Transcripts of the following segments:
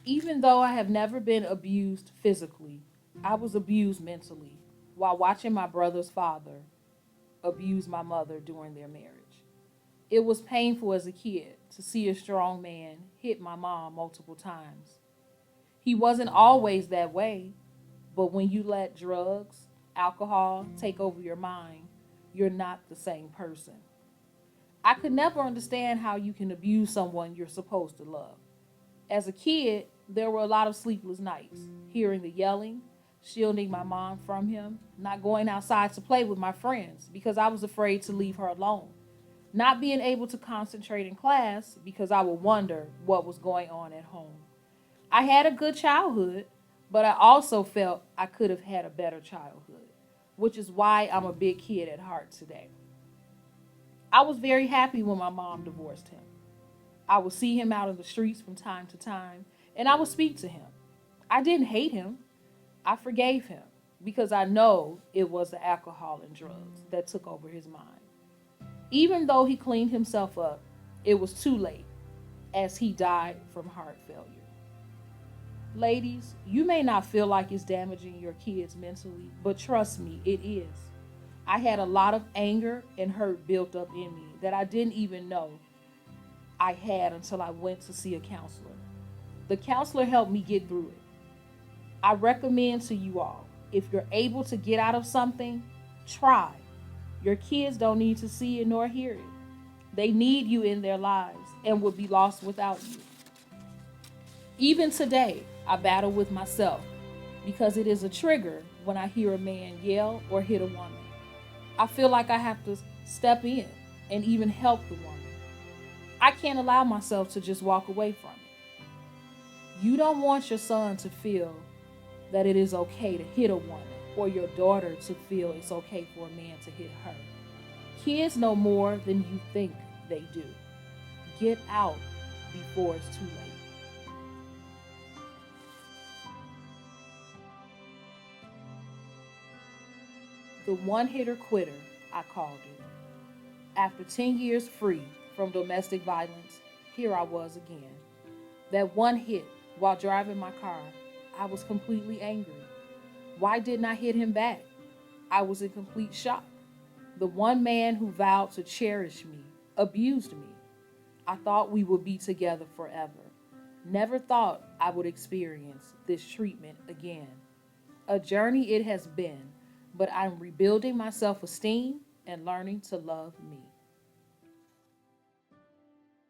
Even though I have never been abused physically, I was abused mentally while watching my brother's father abuse my mother during their marriage. It was painful as a kid to see a strong man hit my mom multiple times. He wasn't always that way, but when you let drugs, alcohol take over your mind, you're not the same person. I could never understand how you can abuse someone you're supposed to love. As a kid, there were a lot of sleepless nights, hearing the yelling, shielding my mom from him, not going outside to play with my friends because I was afraid to leave her alone, not being able to concentrate in class because I would wonder what was going on at home. I had a good childhood, but I also felt I could have had a better childhood, which is why I'm a big kid at heart today. I was very happy when my mom divorced him. I would see him out in the streets from time to time, and I would speak to him. I didn't hate him, I forgave him because I know it was the alcohol and drugs that took over his mind. Even though he cleaned himself up, it was too late as he died from heart failure. Ladies, you may not feel like it's damaging your kids mentally, but trust me, it is. I had a lot of anger and hurt built up in me that I didn't even know I had until I went to see a counselor. The counselor helped me get through it. I recommend to you all, if you're able to get out of something, try. Your kids don't need to see it nor hear it. They need you in their lives and would be lost without you. Even today, I battle with myself because it is a trigger when I hear a man yell or hit a woman. I feel like I have to step in and even help the woman. I can't allow myself to just walk away from it. You don't want your son to feel that it is okay to hit a woman or your daughter to feel it's okay for a man to hit her. Kids know more than you think they do. Get out before it's too late. The one hitter quitter, I called it. After 10 years free from domestic violence, here I was again. That one hit while driving my car, I was completely angry. Why didn't I hit him back? I was in complete shock. The one man who vowed to cherish me abused me. I thought we would be together forever. Never thought I would experience this treatment again. A journey it has been, but I'm rebuilding my self esteem and learning to love me.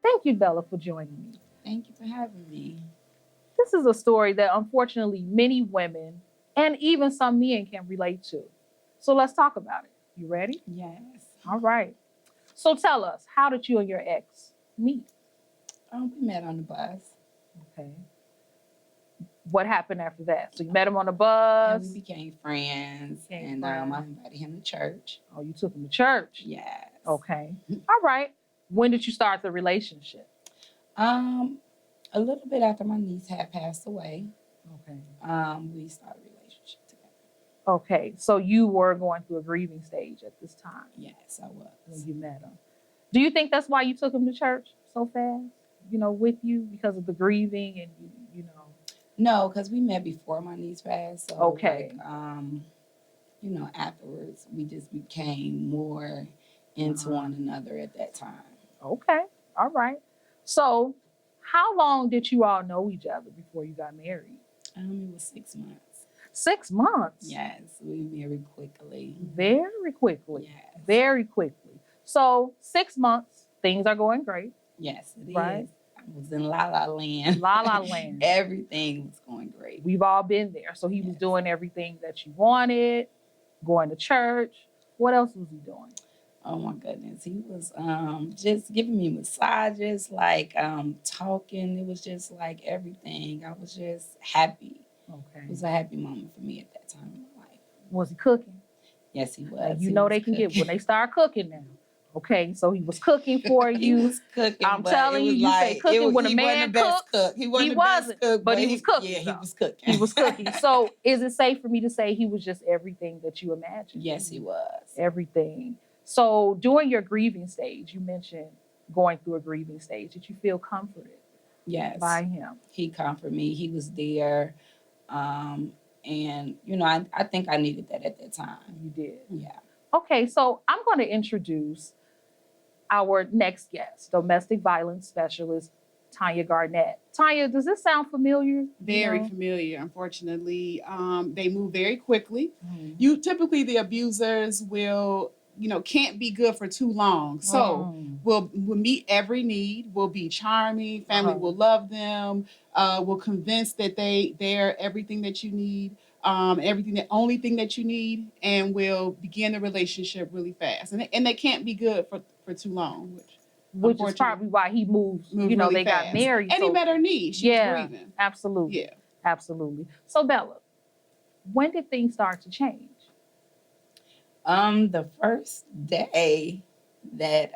Thank you, Bella, for joining me. Thank you for having me. This is a story that unfortunately many women and even some men can relate to. So let's talk about it. You ready? Yes. All right. So tell us, how did you and your ex meet? We met on the bus. Okay. What happened after that? So you met him on the And bus. we became friends. Became and friends. I invited him to church. Oh, you took him to church. Yes. Okay. All right. When did you start the relationship? A little bit after my niece had passed away. Okay. We started a relationship together. Okay. So you were going through a grieving stage at this time Yes, I when was. you met him. Do you think that's why you took him to church so fast? You know, with you because of the grieving and you know. No, because we met before my niece passed. So Okay. Afterwards we just became more into one another at that time. Okay. All right. So how long did you all know each other before you got married? It was 6 months. 6 months. Yes, we married quickly. Very quickly. Yes. Very quickly. So 6 months, things are going great. Yes, it Right. is. I was in La La Land. La La Land. Everything was going great. We've all been there. So he was Yes. doing everything that you wanted, going to church. What else was he doing? Oh my goodness. He was just giving me massages, like talking. It was just like everything. I was just happy. Okay. It was a happy moment for me at that time in my life. Was he cooking? Yes, he was. Now, you He know was they can get cooking. when they start cooking now. Okay, so he was cooking for He you. was cooking. I'm but telling it you, was you say like cooking when a he wasn't man the best cooks. cook. He wasn't He the wasn't, best cook, but he was cooking. Yeah, he though. was cooking. He was cooking. So is it safe for me to say he was just everything that you imagined? Yes, he was. Everything. So during your grieving stage, you mentioned going through a grieving stage. Did you feel comforted? Yes. by him. He comforted me. He was there. And, I think I needed that at that time. You did. Yeah. Okay, so I'm going to introduce our next guest, domestic violence specialist, Tonia Garnett. Tonia, does this sound familiar? Very familiar, unfortunately. They move very quickly. Mhm. You typically the abusers will, can't be good for too long. So we'll meet every need, will be charming, family will love them, will convince that they're everything that you need, everything the only thing that you need, and will begin the relationship really fast. And they can't be good for too long, which is probably why he moved really they fast. got married. And he met her need. She was grieving. Absolutely. Yeah. Absolutely. So Bella, when did things start to change? The first day that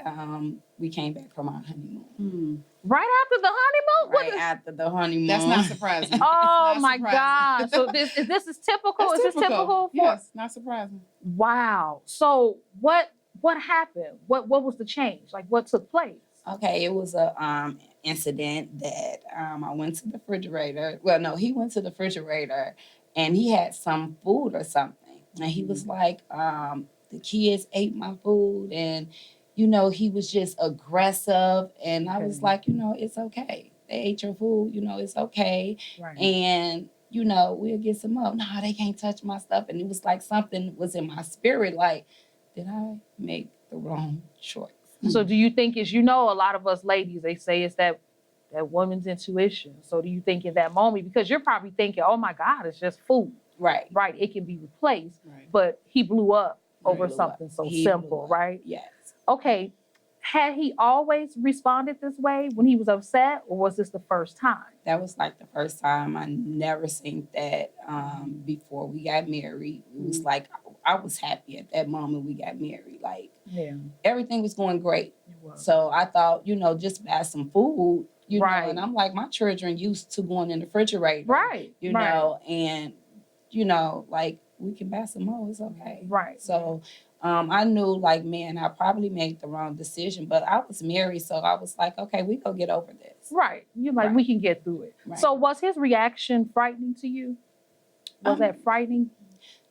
we came back from our honeymoon. Right after the honeymoon? Right after the honeymoon. That's not surprising. Oh not my surprising. God. So this is typical? That's is this typical? Yes, not surprising. Wow. So what happened? What was the change? Like what took place? Okay, it was a incident that I went to the refrigerator. Well, no, he went to the refrigerator and he had some food or something. And he was like, the kids ate my food, and he was just aggressive. And I was like, it's okay. They ate your food, it's okay. Right. And we'll get some more. No, they can't touch my stuff. And it was like something was in my spirit, like, did I make the wrong choice? So do you think it's, a lot of us ladies, they say it's that woman's intuition. So do you think in that moment, because you're probably thinking, oh my God, it's just food. Right. Right. It can be replaced. Right. But he blew up over something so simple, right? Yes. Okay. Had he always responded this way when he was upset, or was this the first time? That was like the first time. I never seen that before we got married. It was like, I was happy at that moment we got married. Like, everything was going great. So I thought, just buy some food, know, and I'm like, my children used to going in the refrigerator. Right. Know, and, like, we can buy some more. It's okay. Right. So I knew, like, man, I probably made the wrong decision, but I was married, so I was like, okay, we gonna get over this. Right. You're like, we can get through it. Right. So was his reaction frightening to you? Was that frightening?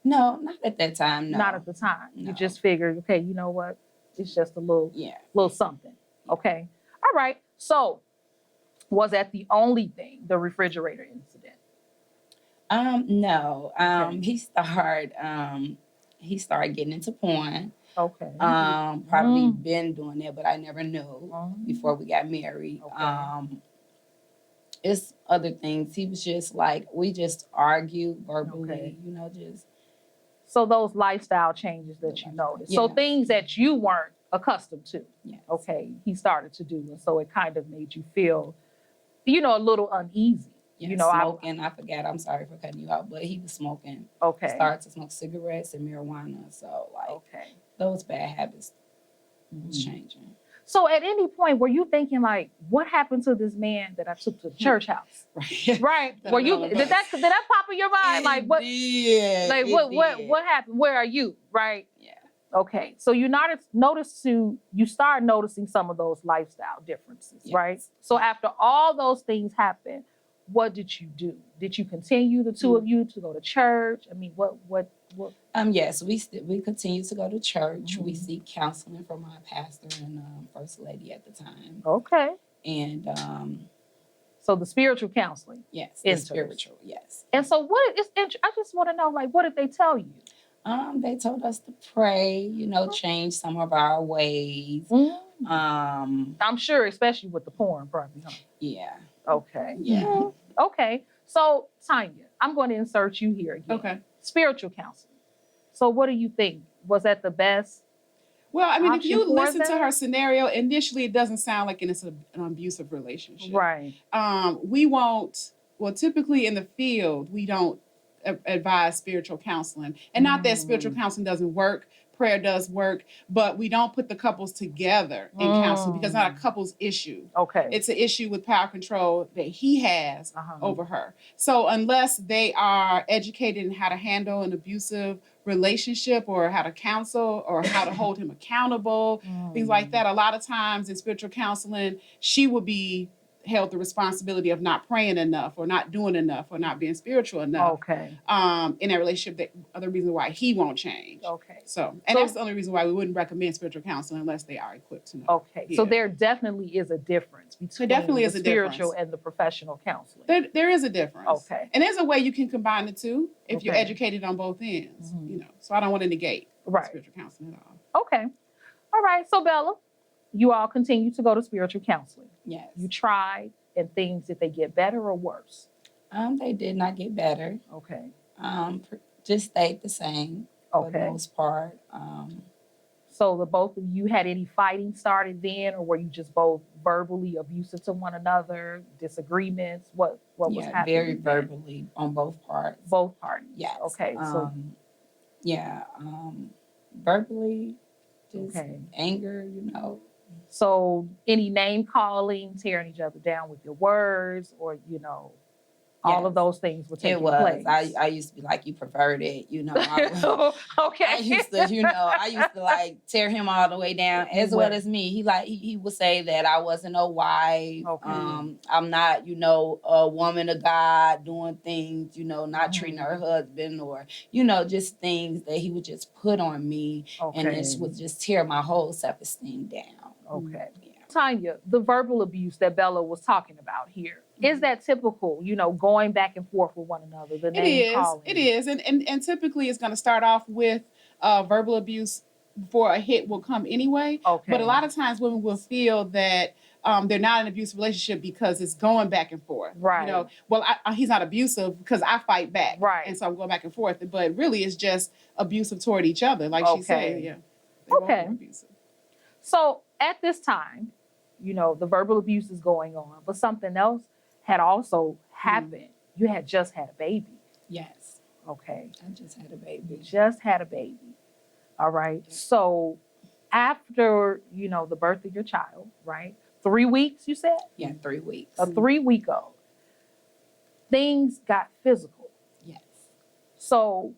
No, not at that time. No. Not at the time. No. You just figured, okay, you know what? It's just a little something. Yeah. Okay. All right. So was that the only thing, the refrigerator incident? No. He started getting into porn. Okay. Probably been doing that, but I never knew before we got married. Okay. It's other things. He was just like, we just argued verbally, just. So those lifestyle changes that you noticed. So things that you weren't accustomed to. Yes. Okay. He started to do. And so it kind of made you feel, a little uneasy. Yes, smoking. I forgot. I'm sorry for cutting you out, but he was smoking. Okay. Started to smoke cigarettes and marijuana. So those bad habits was changing. So at any point, were you thinking like, what happened to this man that I took to the church house? Right. Right. Were you did that pop in your mind? Like what? Yeah. Like what happened? Where are you? Right. Yeah. Okay. So you start noticing some of those lifestyle differences, right? So after all those things happened, what did you do? Did you continue, the two of you, to go to church? I mean, what? Yes, we continue to go to church. We seek counseling from our pastor and first lady at the time. Okay. And so the spiritual counseling. Yes, the spiritual. Yes. And so I just want to know, like, what did they tell you? They told us to pray, change some of our ways. I'm sure, especially with the porn, probably, huh? Yeah. Okay. Yeah. Okay. So, Tonia, I'm going to insert you here again. Okay. Spiritual counseling. So what do you think? Was that the best? Well, I mean, if you listen to her scenario, initially it doesn't sound like it's an abusive relationship. Right. Typically in the field, we don't advise spiritual counseling. And not that spiritual counseling doesn't work. Prayer does work, but we don't put the couples together in counseling because it's not a couple's issue. Okay. It's an issue with power control that he has over her. So unless they are educated in how to handle an abusive relationship or how to counsel or how to hold him accountable, things like that, a lot of times in spiritual counseling, she would be held the responsibility of not praying enough or not doing enough or not being spiritual enough. Okay. In that relationship, that other reason why he won't change. Okay. So that's the only reason why we wouldn't recommend spiritual counseling unless they are equipped to know. Okay. So there definitely is a difference between the spiritual and the professional counseling. There is a difference. Okay. And there's a way you can combine the two if you're educated on both ends. You know, so I don't want to negate spiritual counseling at all. Okay. All right. So Bella, you all continue to go to spiritual counseling. Yes. You tried, and things, did they get better or worse? They did not get better. Okay. Just stayed the same for the most part. So the both of you had any fighting started then, or were you just both verbally abusive to one another, disagreements? What was happening? Very verbally on both parts. Both parties. Yes. Okay. So verbally, just anger, you know. So any name calling, tearing each other down with your words, or all of those things were taking place. I used to be like, you perverted, you know. Okay. I used to like tear him all the way down, as well as me. He would say that I wasn't a wife. Okay. I'm not, a woman of God doing things, not treating her husband, or, just things that he would just put on me. Okay. And this would just tear my whole self-esteem down. Okay. Yeah. Tonia, the verbal abuse that Bella was talking about here, is that typical, going back and forth with one another? The name calling? It is. And typically it's going to start off with verbal abuse before a hit will come anyway. Okay. But a lot of times women will feel that they're not in an abusive relationship because it's going back and forth. Right. He's not abusive because I fight back. Right. And so I'm going back and forth. But really it's just abusive toward each other, like she said. Yeah. Okay. So at this time, the verbal abuse is going on, but something else had also happened. You had just had a baby. Yes. Okay. I just had a baby. You just had a baby. All right. Yeah. So after, the birth of your child, right? 3 weeks, you said? Yeah, 3 weeks. A 3-week-old. Things got physical. Yes. So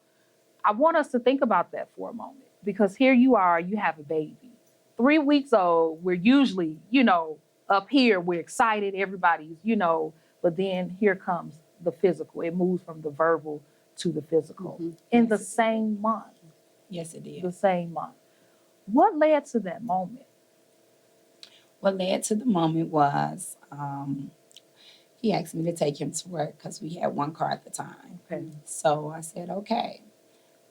I want us to think about that for a moment, because here you are, you have a baby. 3 weeks old, we're usually, up here, we're excited, everybody's, but then here comes the physical. It moves from the verbal to the physical in the same month. Yes, it did. The same month. What led to that moment? What led to the moment was he asked me to take him to work because we had one car at the time. Okay. So I said, okay.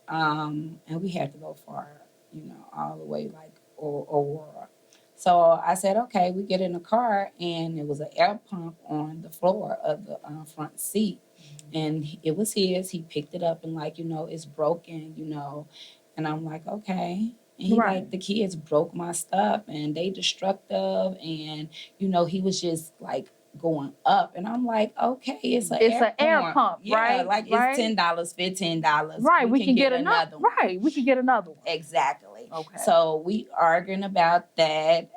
And we had to go far, all the way like Aurora. So I said, okay, we get in the car, and it was an air pump on the floor of the front seat. And it was his. He picked it up and it's broken, And I'm like, okay. And he the kids broke my stuff, and they destructive. And, he was just going up. And I'm like, okay, it's an air pump. Yeah, right? It's $10, $15. Right, we can get another one. Right, we can get another one. Exactly. Okay. So we arguing about that.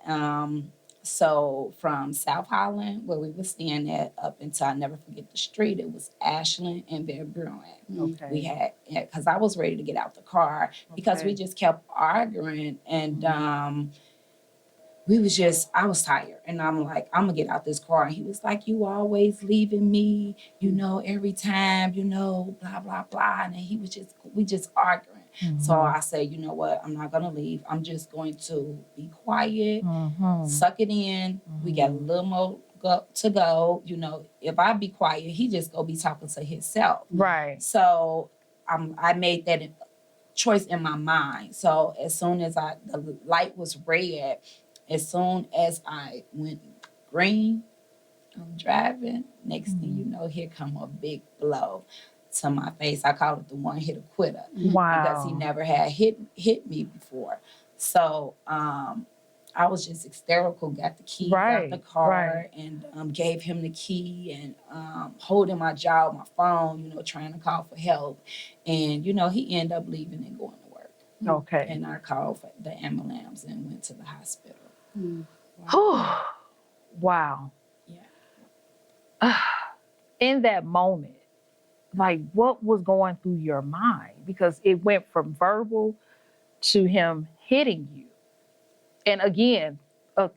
So from South Holland, where we were staying at, up until I never forget the street, it was Ashland and Van Buren. Okay. We had, because I was ready to get out the car because we just kept arguing, and I was tired, and I'm like, I'm gonna get out this car. And he was like, you always leaving me, every time, blah, blah, blah. And then we just arguing. So I said, you know what? I'm not gonna leave. I'm just going to be quiet, suck it in. We got a little more to go. If I be quiet, he just go be talking to himself. Right. So I made that choice in my mind. So as soon as the light was red, as soon as I went green, I'm driving. Next thing you know, here come a big blow to my face. I call it the one-hitter quitter. Wow. Because he never had hit me before. So I was just hysterical, got the keys out the car and gave him the key, and holding my jaw, my phone, trying to call for help. And, he ended up leaving and going to work. Okay. And I called for the ambulance and went to the hospital. Wow. Wow. Yeah. In that moment, what was going through your mind? Because it went from verbal to him hitting you. And again,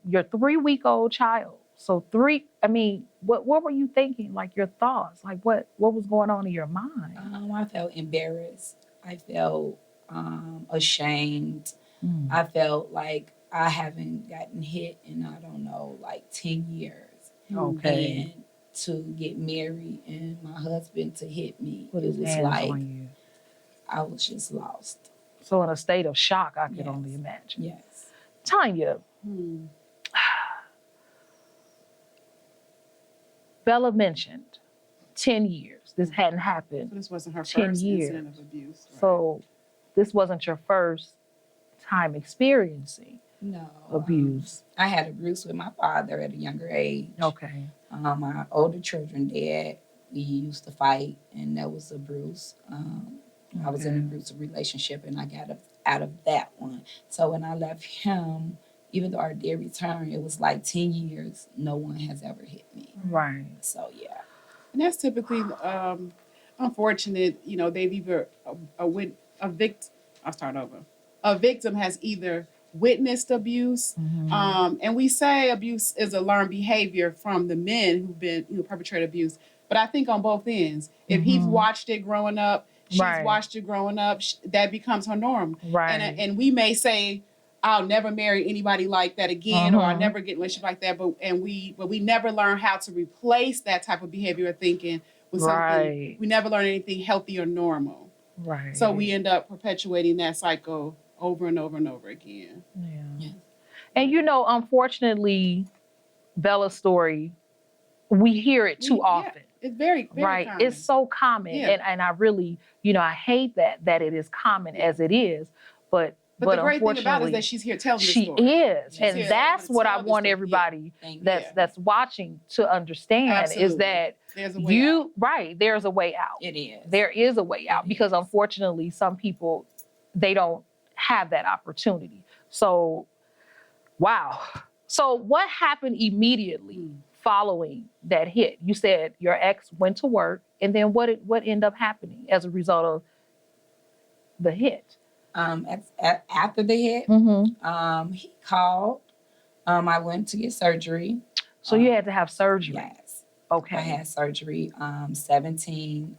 your 3-week-old child, So three, I mean, what were you thinking? Like your thoughts? Like what was going on in your mind? I felt embarrassed. I felt ashamed. Mm. I felt like I haven't gotten hit in, I don't know, like 10 years. Okay. And to get married and my husband to hit me, Put it his was hands like on you. I was just lost. So in a state of shock, I could Yes. only imagine. Yes. Tonia, Hmm. Bella mentioned 10 years. This hadn't happened. So this wasn't her 10 first years. incident of abuse. Right? So this wasn't your first time experiencing No. abuse. I had abuse with my father at a younger age. Okay. My older children dad, we used to fight, and that was abuse. I was in an abusive relationship, and I got out of that one. So when I left him, even though I did return, it was like 10 years, no one has ever hit me. Right. So, yeah. And that's typically unfortunate. You know, they've either a victim. I'll start over. A victim has either witnessed abuse, and we say abuse is a learned behavior from the men who've been perpetrated abuse. But I think on both ends, if he's watched it growing up, she's watched it growing up, that becomes her norm. Right. And we may say, I'll never marry anybody like that again, or I'll never get in a relationship like that. But we never learn how to replace that type of behavior or thinking with something. Right. We never learn anything healthy or normal. Right. So we end up perpetuating that cycle over and over and over again. Yeah. And unfortunately, Bella's story, we hear it too often. It's very, very right. common. It's so common. Yeah. And I really, I hate that it is common as it is. But the great thing about it is that she's here telling the story. She is. She's and that's what I want everybody that's watching to understand. Absolutely. Is that there's a way out. Right, there's a way out. It is. There is a way out because unfortunately some people, they don't have that opportunity. So, wow. So what happened immediately following that hit? You said your ex went to work, and then what ended up happening as a result of the hit? After the hit, he called. I went to get surgery. So you had to have surgery? Yes. Okay. I had surgery. 17.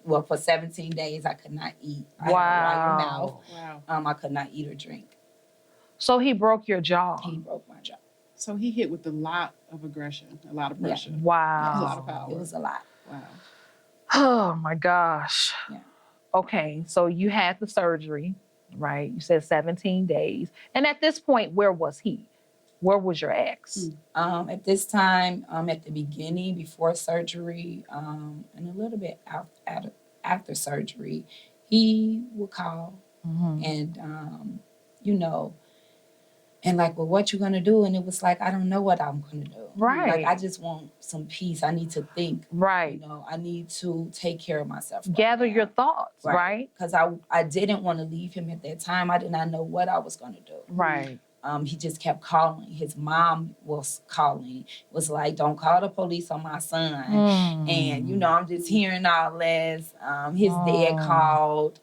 For 17 days, I could not eat. I had a wire mouth. Wow. I could not eat or drink. So he broke your jaw. He broke my jaw. So he hit with a lot of aggression, a lot of pressure. Yeah. Wow. A lot of power. It was a lot. Wow. Oh my gosh. Yeah. Okay. So you had the surgery, right? You said 17 days. And at this point, where was he? Where was your ex? At this time, at the beginning, before surgery, and a little bit after surgery, he would call and, and like, well, what you gonna do? And it was like, I don't know what I'm gonna do. Right. Like, I just want some peace. I need to think. Right. I need to take care of myself. Gather your thoughts, right? Because I didn't want to leave him at that time. I did not know what I was gonna do. Right. He just kept calling. His mom was calling. Was like, don't call the police on my son. And, I'm just hearing all this. His dad called.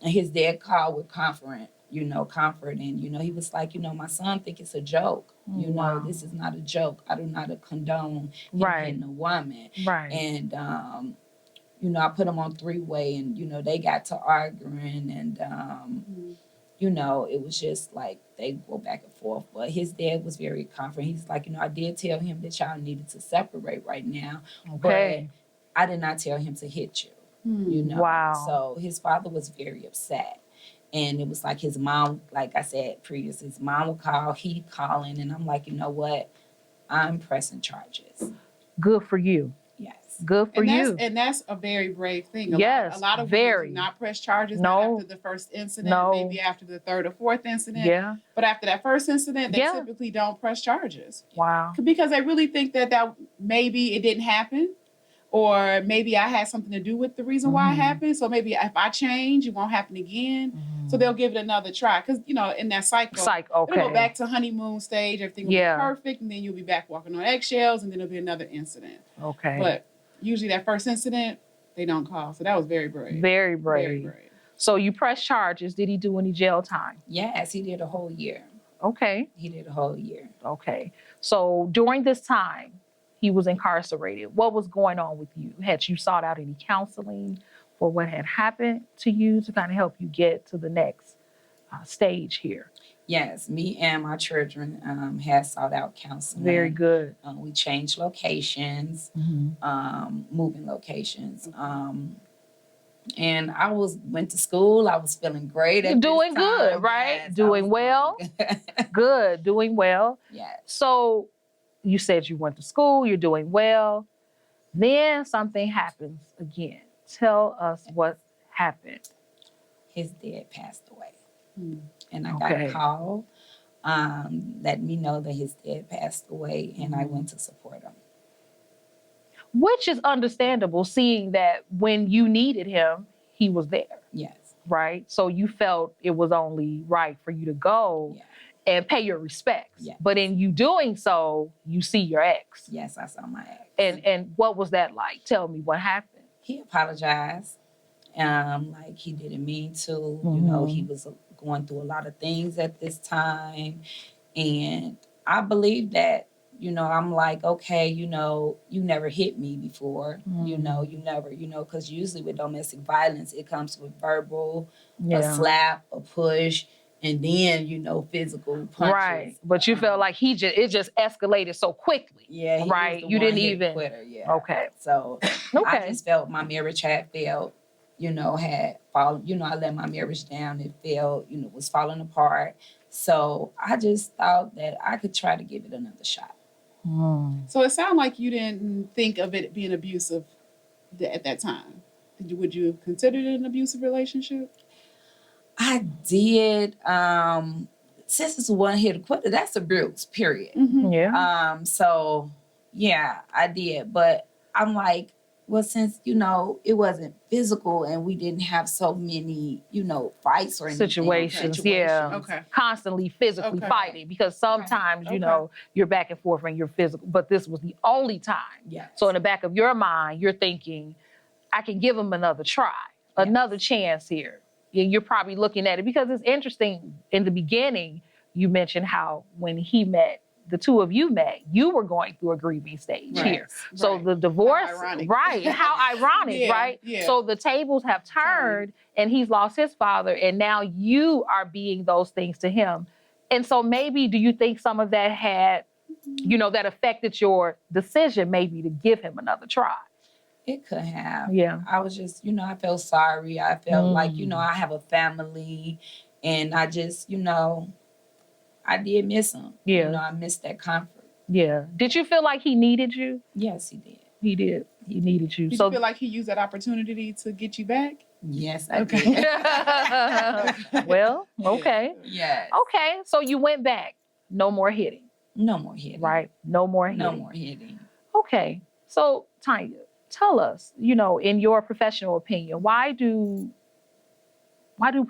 His dad called with comfort. And, he was like, my son think it's a joke. This is not a joke. I do not condone him hitting a woman. Right. And, I put him on three-way and, they got to arguing and, it was just like they go back and forth. But his dad was very confident. He's like, I did tell him that y'all needed to separate right now. Okay. But I did not tell him to hit you. Wow. So his father was very upset. And it was like his mom, like I said previously, his mom would call, he calling. And I'm like, you know what? I'm pressing charges. Good for you. Yes. Good for you. And that's a very brave thing. Yes, a lot of very. women do not press charges No. after the first incident, No. maybe after the third or fourth incident. Yeah. But after that first incident, they Yeah. typically don't press charges. Wow. Because they really think that maybe it didn't happen, or maybe I had something to do with the reason why it happened. So maybe if I change, it won't happen again. So they'll give it another try. Because, in that cycle, it'll go back to honeymoon stage. Everything will be perfect. And then you'll be back walking on eggshells. And then there'll be another incident. Okay. But usually that first incident, they don't call. So that was very brave. Very brave. Very brave. So you pressed charges. Did he do any jail time? Yes, he did a whole year. Okay. He did a whole year. Okay. So during this time, he was incarcerated. What was going on with you? Had you sought out any counseling for what had happened to you to kind of help you get to the next stage here? Yes, me and my children had sought out counseling. Very good. We changed locations, moving locations. And I went to school. I was feeling great. You're doing good, right? Yes, doing well. Good, doing well. Yes. So you said you went to school. You're doing well. Then something happens again. Tell us what happened. His dad passed away. And I Okay. got a call letting me know that his dad passed away, and I went to support him. Which is understandable, seeing that when you needed him, he was there. Yes. Right? So you felt it was only right for you to go and pay your respects. Yes. But in you doing so, you see your ex. Yes, I saw my ex. And what was that like? Tell me what happened. He apologized. Like he didn't mean to. You know, he was going through a lot of things at this time. And I believe that, you know, I'm like, okay, you know, you never hit me before. You know, you never, you know, because usually with domestic violence, it comes with verbal, a slap, a push, and then, you know, physical punches. Right. But you felt like it just escalated so quickly. Yeah. Right. You didn't even. Quitter, yeah. Okay. So I just felt my marriage had failed, you know, had fallen, you know, I let my marriage down. It failed, you know, was falling apart. So I just thought that I could try to give it another shot. So it sounded like you didn't think of it being abusive at that time. Would you have considered it an abusive relationship? I did. Since it's one hit quitter, that's abuse, period. Yeah. So yeah, I did. But I'm like, well, since, you know, it wasn't physical and we didn't have so many, you know, fights or anything. Situations. Yeah. Okay. Constantly physically fighting, because sometimes, you know, you're back and forth and you're physical, but this was the only time. Yes. So in the back of your mind, you're thinking, I can give him another try, another chance here. You're probably looking at it because it's interesting. In the beginning, you mentioned how when he met, the two of you met, you were going through a grieving stage here. So the divorce, how ironic, right? Yeah. So the tables have turned and he's lost his father and now you are being those things to him. And so maybe, do you think some of that had, you know, that affected your decision maybe to give him another try? It could have. Yeah. I was just, you know, I felt sorry. I felt like, you know, I have a family and I just, you know, I did miss him. Yeah. You know, I missed that comfort. Yeah. Did you feel like he needed you? Yes, he did. He did. He needed you. Did you feel like he used that opportunity to get you back? Yes, I did. Well, okay. Yes. Okay. So you went back. No more hitting. No more hitting. Right. No more hitting. No more hitting. Okay. So, Tonia, tell us, you know, in your professional opinion, why do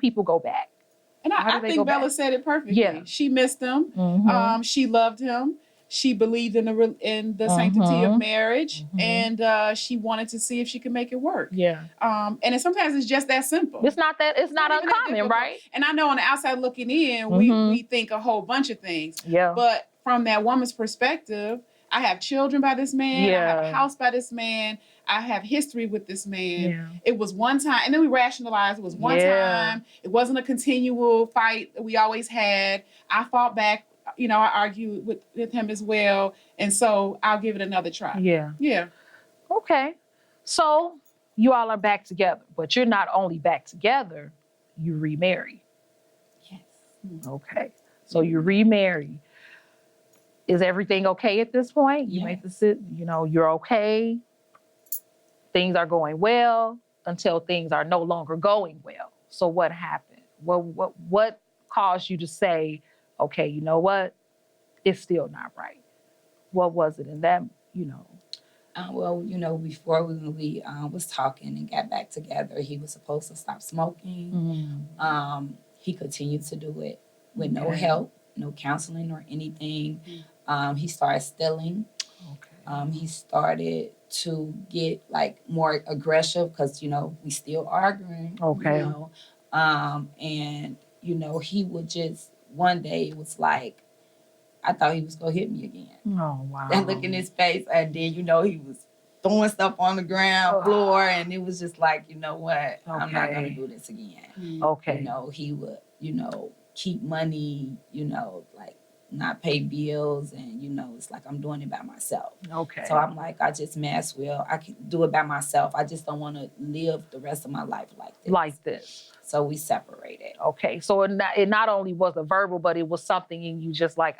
people go back? And I think Bella said it perfectly. Yeah. She missed him. She loved him. She believed in the sanctity of marriage, and she wanted to see if she could make it work. Yeah. And sometimes it's just that simple. It's not uncommon, right? And I know on the outside looking in, we think a whole bunch of things. Yeah. But from that woman's perspective, I have children by this man. Yeah. I have a house by this man. I have history with this man. Yeah. It was one time, and then we rationalized it was one time. It wasn't a continual fight that we always had. I fought back. You know, I argued with him as well. And so I'll give it another try. Yeah. Yeah. Okay. So you all are back together, but you're not only back together, you remarry. Yes. Okay. So you remarry. Is everything okay at this point? You make you know, you're okay. Things are going well until things are no longer going well. So what happened? What caused you to say, okay, you know what? It's still not right. What was it in that, you know? Well, you know, before we was talking and got back together, he was supposed to stop smoking. He continued to do it with no help, no counseling or anything. He started stealing. Okay. He started to get like more aggressive because, you know, we still arguing. Okay. You know? And, you know, he would just one day it was like, I thought he was going to hit me again. Oh, wow. That look in his face. And then, you know, he was throwing stuff on the ground floor. And it was just like, you know what? I'm not going to do this again. Okay. You know, he would, you know, keep money, you know, like not pay bills. And, you know, it's like I'm doing it by myself. Okay. So I'm like, I just may as well. I can do it by myself. I just don't want to live the rest of my life like this. Like this. So we separated. Okay. So it not only was a verbal, but it was something in you just like,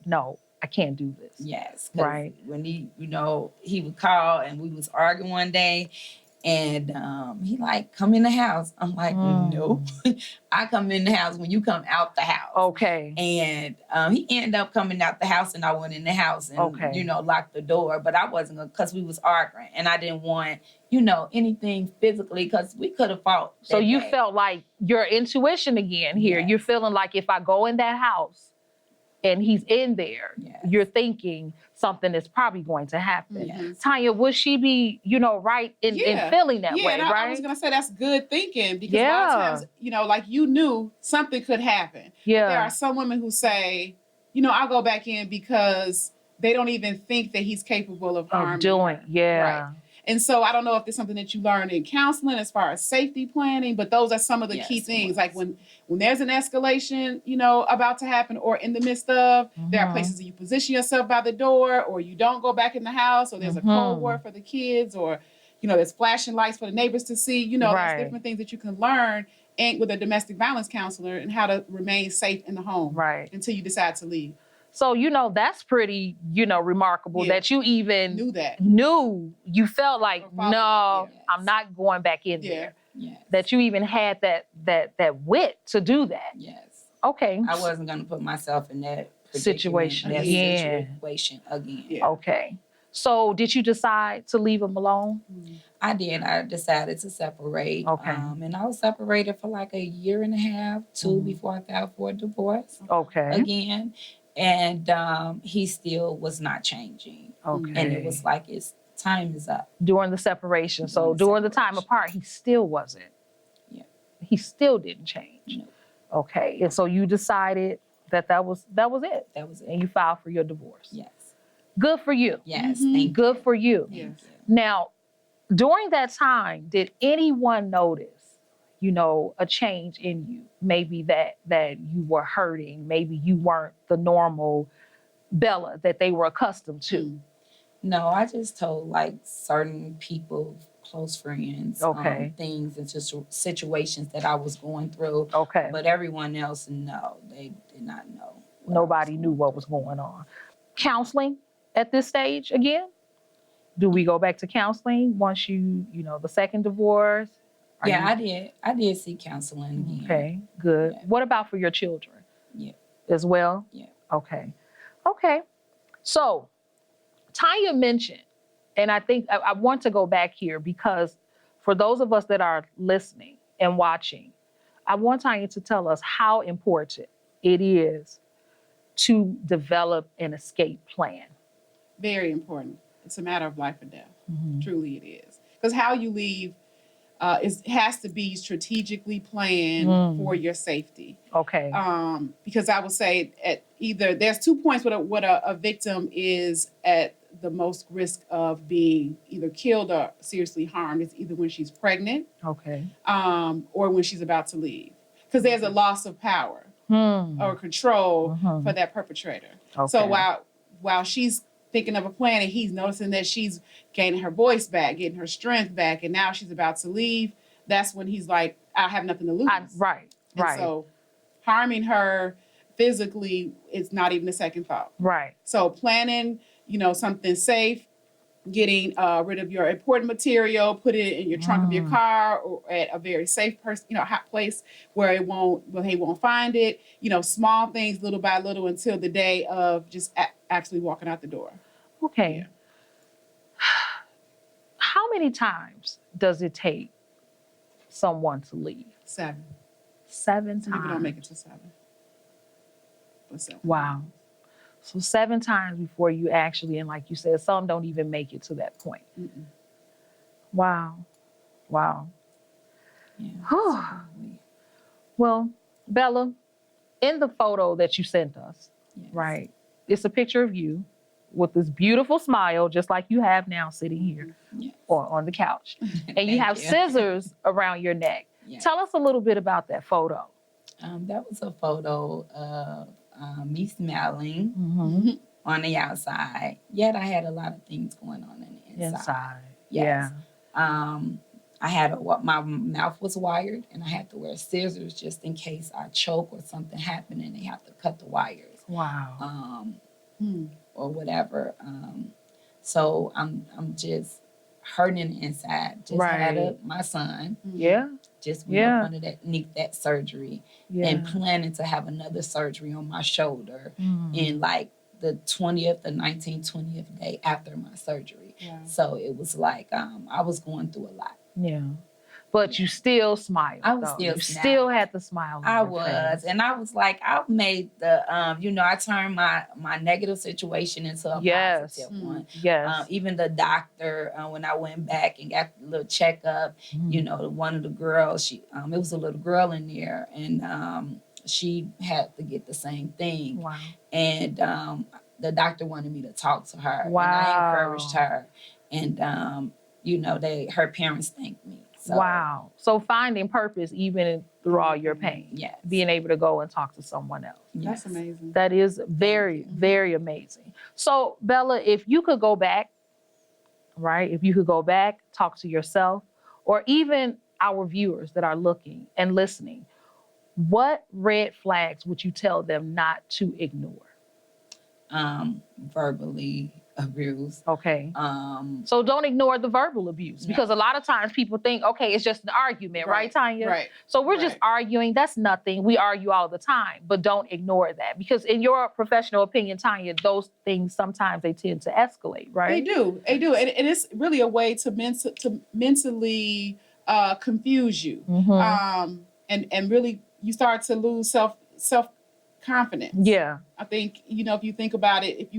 no, I can't do this. Yes. Right. When he, you know, he would call and we was arguing one day. And he like, come in the house. I'm like, no. I come in the house when you come out the house. Okay. And he ended up coming out the house and I went in the house and, you know, locked the door. But I wasn't going to, because we was arguing. And I didn't want, you know, anything physically because we could have fought. So you felt like your intuition again here. Yes. You're feeling like if I go in that house and he's in there, you're thinking something is probably going to happen. Yes. Tanya, would she be, you know, right in feeling that way, and right? I was going to say that's good thinking because a lot of times, you know, like you knew something could happen. Yeah. There are some women who say, you know, I'll go back in because they don't even think that he's capable of harming doing, her. Right. And so I don't know if there's something that you learned in counseling as far as safety planning, but those are some of the key things. Like when there's an escalation, you know, about to happen or in the midst of, there are places that you position yourself by the door or you don't go back in the house or there's a code word for the kids or, you know, there's flashing lights for the neighbors to see. You know, there's different things that you can learn and with a domestic violence counselor and how to remain safe in the home until you decide to leave. So, you know, that's pretty, you know, remarkable that you even you felt like, no, I'm not going back in there. Yes. That you even had that wit to do that. Yes. Okay. I wasn't going to put myself in that situation again. Yeah. Okay. So did you decide to leave him alone? I did. I decided to separate. Okay. And I was separated for like a year and a half, two, before I filed for a divorce. Okay. Again. And he still was not changing. Okay. And it was like his time is up. During the separation. So during the time apart, he still wasn't. Yeah. He still didn't change. No. Okay. And so you decided that was it. That was it. And you filed for your divorce. Yes. Good for you. Yes. Thank you. Good for you. Yes. Now, during that time, did anyone notice, you know, a change in you? Maybe that you were hurting. Maybe you weren't the normal Bella that they were accustomed to. No, I just told like certain people, close friends, things and just situations that I was going through. Okay. But everyone else, no, they did not know. Nobody knew what was going on. Counseling at this stage again? Do we go back to counseling once you know, the second divorce? I did. I did see counseling again. Okay, good. Yeah. What about for your children? Yeah. As well? Yeah. Okay. So, Tanya mentioned, and I think I want to go back here because for those of us that are listening and watching, I want Tanya to tell us how important it is to develop an escape plan. Very important. It's a matter of life or death. Truly it is. Because how you leave has to be strategically planned for your safety. Okay. Because I would say there's 2 points what a victim is at the most risk of being either killed or seriously harmed. It's either when she's pregnant, or when she's about to leave. Because there's a loss of power or control for that perpetrator. Okay. So while she's thinking of a plan and he's noticing that she's gaining her voice back, getting her strength back, and now she's about to leave, that's when he's like, I have nothing to lose. Right. So harming her physically is not even a second thought. Right. So planning, you know, something safe, getting rid of your important material, put it in your trunk of your car or at a very safe hot place where he won't find it. You know, small things little by little until the day of just actually walking out the door. Okay. Yeah. How many times does it take someone to leave? 7. 7 times. Some people don't make it to 7. But 7. Wow. So 7 times before you actually, and like you said, some don't even make it to that point. Mm-mm. Wow. Yeah. Well, Bella, in the photo that you sent us, right? It's a picture of you with this beautiful smile, just like you have now sitting here or on the couch. And you have scissors around your neck. Yes. Tell us a little bit about that photo. That was a photo of me smiling on the outside. Yet I had a lot of things going on in the inside. Yes. Yeah. I had my mouth was wired, and I had to wear scissors just in case I choke or something happened, and they have to cut the wires. Wow. Or whatever. So I'm just hurting inside. Just had my son. Yeah. Just went up underneath that surgery and planning to have another surgery on my shoulder in like the 20th, the 19th, 20th day after my surgery. Yeah. So it was like I was going through a lot. Yeah. But you still smiled. I was still smiling. Still had the smile on your face. And I was like, I made the, I turned my negative situation into a positive one. Yes. Even the doctor, when I went back and got a little checkup, one of the girls, it was a little girl in there, and she had to get the same thing. Wow. And the doctor wanted me to talk to her. Wow. And I encouraged her. And, her parents thanked me. So, wow. So finding purpose even through all your pain. Yes. Being able to go and talk to someone else. That's amazing. That is very, very amazing. So Bella, if you could go back, right? If you could go back, talk to yourself, or even our viewers that are looking and listening, what red flags would you tell them not to ignore? Verbally abuse. Okay. So don't ignore the verbal abuse, because a lot of times people think, okay, it's just an argument, right, Tonia? Right. So we're just arguing. That's nothing. We argue all the time, but don't ignore that, because in your professional opinion, Tonia, those things sometimes they tend to escalate, right? They do, and it's really a way to mentally confuse you, and really you start to lose self confidence. Yeah. I think, if you think about it,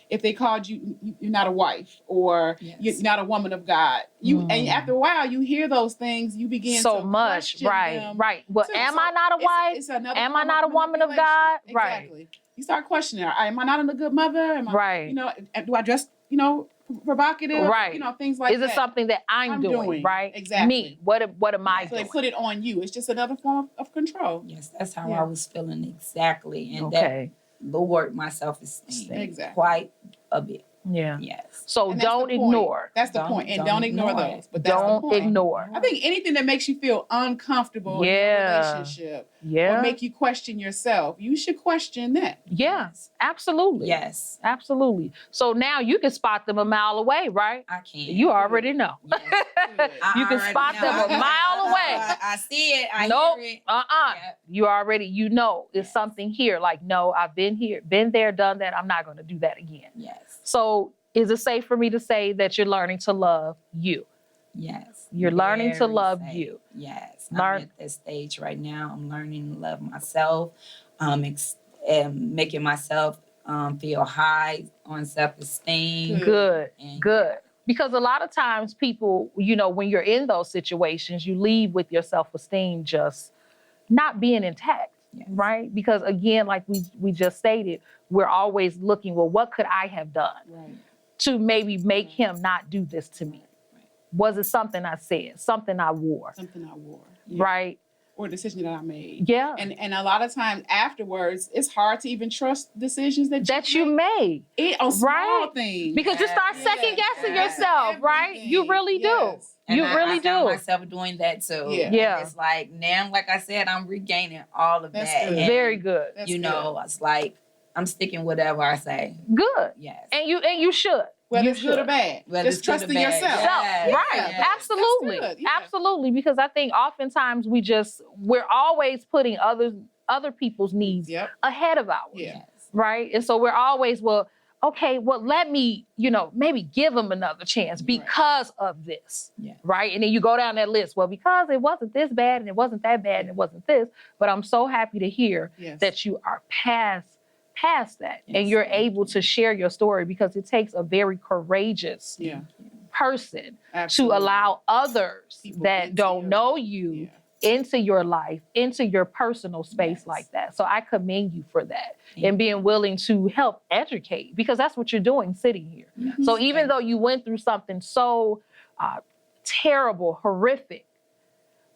if they called you, you're not a wife, or you're not a woman of God, and after a while you hear those things, you begin so to much, question them. Right. Well, am I not a wife? It's another am I not a woman of God? Exactly. Right. You start questioning, am I not a good mother? Am I, right. Do I dress, provocative? Right. Things like that. Is it something that I'm doing? Right. Exactly. Me. What am I doing? So they put it on you. It's just another form of control. Yes, that's how I was feeling exactly. And that lowered my self-esteem quite a bit. Yeah. Yes. So don't ignore. That's the point. And don't ignore those. But that's don't the point. ignore. I think anything that makes you feel uncomfortable in your relationship or make you question yourself, you should question that. Yeah. Absolutely. Yes. Absolutely. So now you can spot them a mile away, right? I can. You already know. Yes. You can spot them a mile away. I see it. I hear it. Yep. You already, it's something here. Like, no, I've been here, been there, done that. I'm not going to do that again. Yes. So is it safe for me to say that you're learning to love you? Yes. You're learning to love you. Yes. I'm at this stage right now. I'm learning to love myself, and making myself feel high on self-esteem. Good. Because a lot of times people, when you're in those situations, you leave with your self-esteem just not being intact. Yes. Right? Because again, like we just stated, we're always looking, well, what could I have done to maybe make him not do this to me? Right. Was it something I said, something I wore? Right? Or a decision that I made. Yeah. And a lot of times afterwards, it's hard to even trust decisions that you made. On small things. Because you start second guessing yourself, right? You really do. And I do. found myself doing that too. Yeah. It's like now, like I said, I'm regaining all of that. Good. Very good. It's like I'm sticking whatever I say. Good. Yes. And you should. Whether it's good or bad. Just trusting yourself. Right. Yes. Absolutely. Absolutely. Because I think oftentimes we're always putting other people's needs ahead of ours. Yes. Right. And so we're always, let me, maybe give them another chance because of this. Yeah. Right. And then you go down that list. Well, because it wasn't this bad and it wasn't that bad and it wasn't this. But I'm so happy to hear that you are past that and you're able to share your story, because it takes a very courageous person to allow others that don't know you into your life, into your personal space Yes. like that. So I commend you for that Thank and being willing to help educate, because that's what you're doing sitting here. Yes. So even though you went through something so terrible, horrific,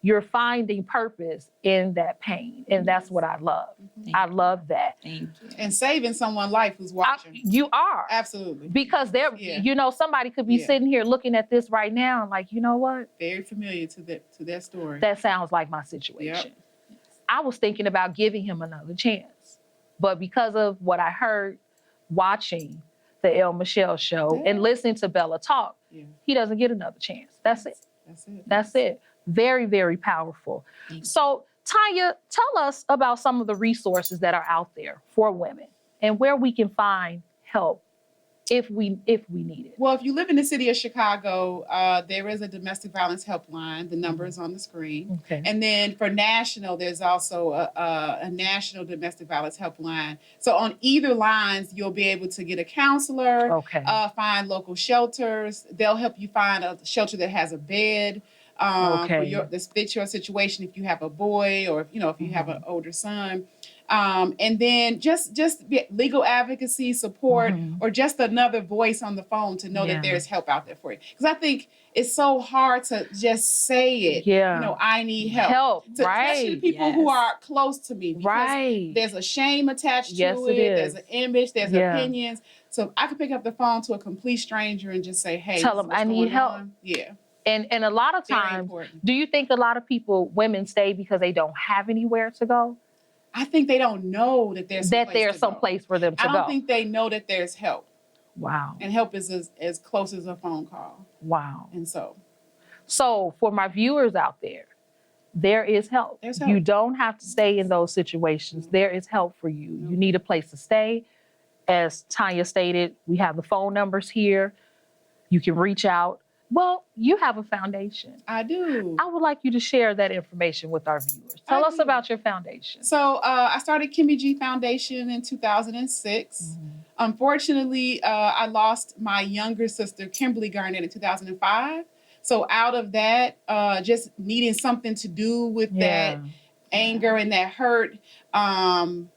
you're finding purpose in that pain. And that's what I love. I love that. Thank you. And saving someone's life who's watching. You are. Absolutely. Because they're, you know, somebody could be sitting here looking at this right now and like, you know what? Very familiar to their story. That sounds like my situation. Yep. I was thinking about giving him another chance. But because of what I heard watching the L.Michelle Show and listening to Bella talk, he doesn't get another chance. That's it. That's it. That's it. Very, very powerful. So, Tonia, tell us about some of the resources that are out there for women and where we can find help if we need it. Well, if you live in the city of Chicago, there is a domestic violence helpline. The number is on the screen. Okay. And then for national, there's also a national domestic violence helpline. So on either lines, you'll be able to get a counselor, Okay. Find local shelters. They'll help you find a shelter that has a bed. That fits your situation if you have a boy or if you have an older son. And then just legal advocacy support or just another voice on the phone to know that there's help out there for you. Because I think it's so hard to just say it. Yeah. I need help. Especially the people who are close to me. Because there's a shame attached to it. There's an image. There's opinions. So I could pick up the phone to a complete stranger and just say, hey, tell them I need help. Yeah. And a lot of times, do you think a lot of women stay because they don't have anywhere to go? I think they don't know that there's some place for them to go. I don't think they know that there's help. Wow. And help is as close as a phone call. Wow. And so for my viewers out there is help. There's help. You don't have to stay in those situations. There is help for you. You need a place to stay. As Tonia stated, we have the phone numbers here. You can reach out. Well, you have a foundation. I do. I would like you to share that information with our viewers. Tell us about your foundation. So I started Kimmy G Foundation in 2006. Unfortunately, I lost my younger sister, Tonia Garnett, in 2005. So out of that, just needing something to do with that anger and that hurt. And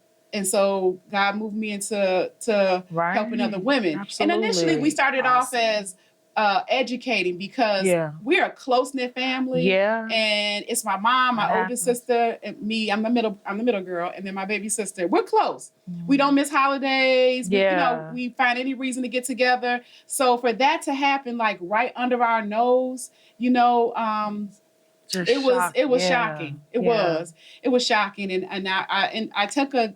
so God moved me into helping other women. Absolutely. And initially we started off as educating because we're a close-knit family. Yeah. And it's my mom, my older sister, and me. I'm the middle girl, and then my baby sister. We're close. We don't miss holidays. We find any reason to get together. So for that to happen like right under our nose, it was shocking. It was shocking. And I took a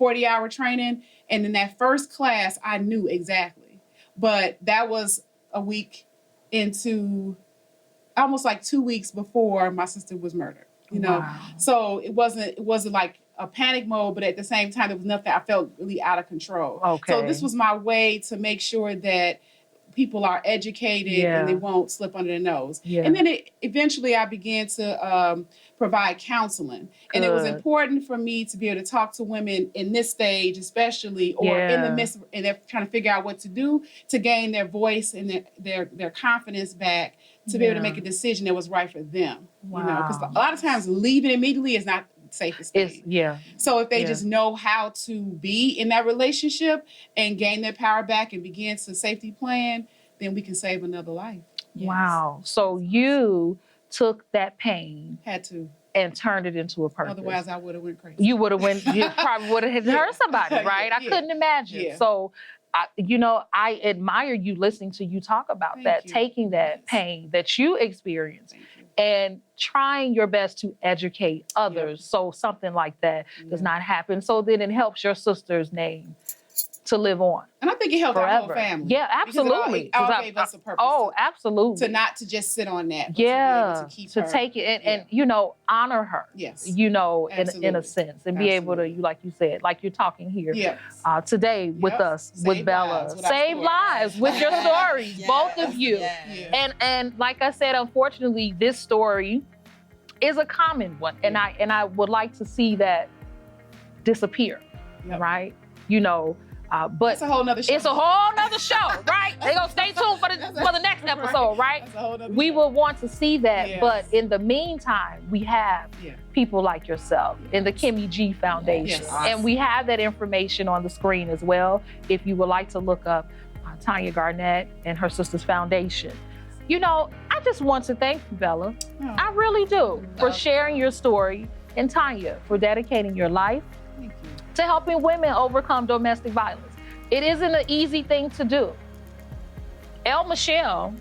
40-hour training, and in that first class I knew exactly. But that was a week into, almost like 2 weeks before my sister was murdered, Wow. So it wasn't like a panic mode, but at the same time, there was nothing, I felt really out of control. Okay. So this was my way to make sure that people are educated and they won't slip under their nose. Yeah. And then eventually I began to provide counseling. Good. And it was important for me to be able to talk to women in this stage, especially, or in the midst, and they're trying to figure out what to do to gain their voice and their confidence back to be able to make a decision that was right for them. Wow. Because a lot of times leaving immediately is not safest thing. So if they just know how to be in that relationship and gain their power back and begin to safety plan, then we can save another life. Yes. Wow. So you took that pain. Had to. And turned it into a purpose. Otherwise I would have went crazy. You probably would have hurt somebody, right? I couldn't imagine. Yeah. So I admire you listening to you talk about taking that pain that you experienced and trying your best to educate others so something like that does not happen. So then it helps your sister's name to live on. And I think it helped our whole family. Yeah, absolutely. It all gave us a purpose. Oh, absolutely. To just sit on that. But to take it and honor her. Yes. In a sense. And be able to, like you said, like you're talking here today with us, with Bella. Save lives with your stories, both of you. Yeah. And like I said, unfortunately, this story is a common one. And I would like to see that disappear. Right? But it's a whole nother show. It's a whole nother show, right? They're gonna stay tuned for the next next episode, right? That's a whole nother We show. will want to see that. Yes. But in the meantime, we have people like yourself in the Kimmy G Foundation. Yes. And we have that information on the screen as well. If you would like to look up Tonia Garnett and her sister's foundation. You know, I just want to thank you, Bella. Oh. I really do, for sharing your story, and Tanya, for dedicating your life Thank you. to helping women overcome domestic violence. It isn't an easy thing to do. L.Michelle,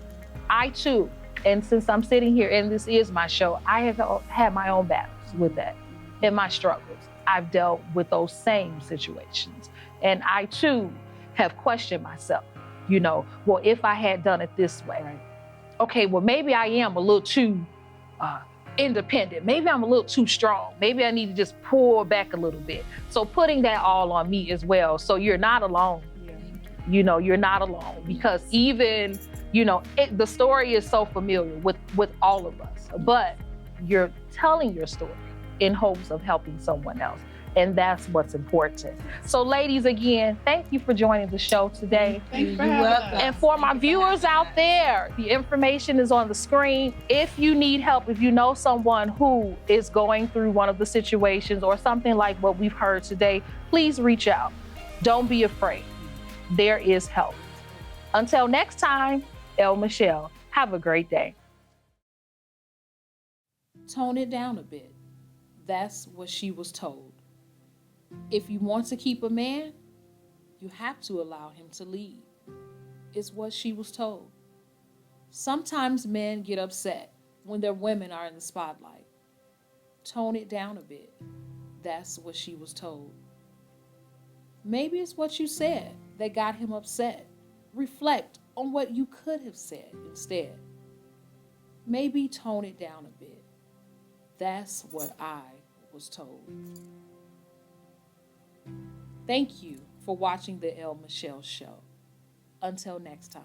I too, and since I'm sitting here and this is my show, I have had my own battles with that and my struggles. I've dealt with those same situations. And I too have questioned myself, you know, well, if I had done it this way, Right. okay, well, maybe I am a little too independent. Maybe I'm a little too strong. Maybe I need to just pull back a little bit. So putting that all on me as well. So you're not alone. Yeah. You know, you're not alone, because even, you know, the story is so familiar with all of us, but you're telling your story in hopes of helping someone else. And that's what's important. So ladies, again, thank you for joining the show today. Thank you for You're having welcome. us. And for my viewers out there, the information is on the screen. If you need help, if you know someone who is going through one of the situations or something like what we've heard today, please reach out. Don't be afraid. There is help. Until next time, L.Michelle, have a great day. Tone it down a bit. That's what she was told. If you want to keep a man, you have to allow him to lead. It's what she was told. Sometimes men get upset when their women are in the spotlight. Tone it down a bit. That's what she was told. Maybe it's what you said that got him upset. Reflect on what you could have said instead. Maybe tone it down a bit. That's what I was told. Thank you for watching the L.Michelle Show. Until next time.